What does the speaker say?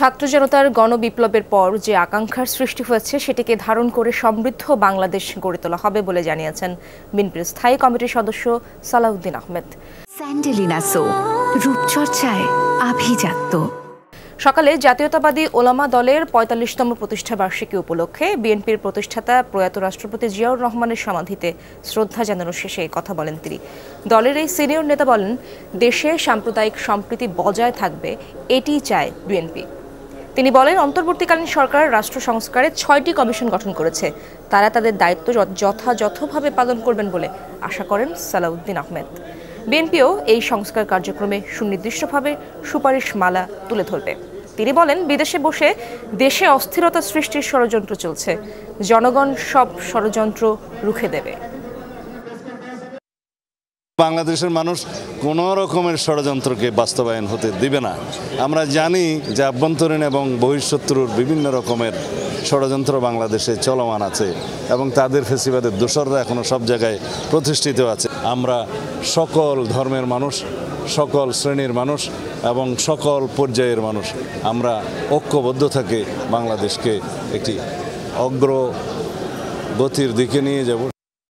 ছাত্র জনতার গণবিপ্লবের পর যে আকাঙ্ক্ষার সৃষ্টি হয়েছে সেটিকে ধারণ করে সমৃদ্ধ বাংলাদেশ গড়ে তোলা হবে বলে জানিয়েছেন বিএনপির স্থায়ী কমিটির সদস্য সালাউদ্দিন আহমেদ। স্যান্ডেলিনা সো, রূপচর্চায় আভিজাত্য। সকালে জাতীয়তাবাদী ওলামা দলের ৪৫তম প্রতিষ্ঠা বার্ষিকী উপলক্ষে বিএনপির প্রতিষ্ঠাতা প্রয়াত রাষ্ট্রপতি জিয়াউর রহমানের সমাধিতে শ্রদ্ধা জানানোর শেষে কথা বলেন তিনি। দলের এই সিনিয়র নেতা বলেন, দেশে সাম্প্রদায়িক সম্প্রীতি বজায় থাকবে, এটিই চায় বিএনপি। তিনি বলেন, অন্তর্বর্তীকালীন সরকার রাষ্ট্র সংস্কারে ৬টি কমিশন গঠন করেছে, তারা তাদের দায়িত্ব যথাযথভাবে পালন করবেন বলে আশা করেন সালাউদ্দিন আহমেদ। বিএনপিও এই সংস্কার কার্যক্রমে সুনির্দিষ্টভাবে সুপারিশমালা তুলে ধরবে। তিনি বলেন, বিদেশে বসে দেশে অস্থিরতা সৃষ্টির ষড়যন্ত্র চলছে, জনগণ সব ষড়যন্ত্র রুখে দেবে। বাংলাদেশের মানুষ কোনো রকমের ষড়যন্ত্রকে বাস্তবায়ন হতে দিবে না। আমরা জানি যে আভ্যন্তরীণ এবং বহিঃশত্রুর বিভিন্ন রকমের ষড়যন্ত্র বাংলাদেশে চলমান আছে এবং তাদের ফেসিবাদের দোসররা এখনও সব জায়গায় প্রতিষ্ঠিত আছে। আমরা সকল ধর্মের মানুষ, সকল শ্রেণীর মানুষ এবং সকল পর্যায়ের মানুষ আমরা ঐক্যবদ্ধ থেকে বাংলাদেশকে একটি অগ্রগতির দিকে নিয়ে যাব।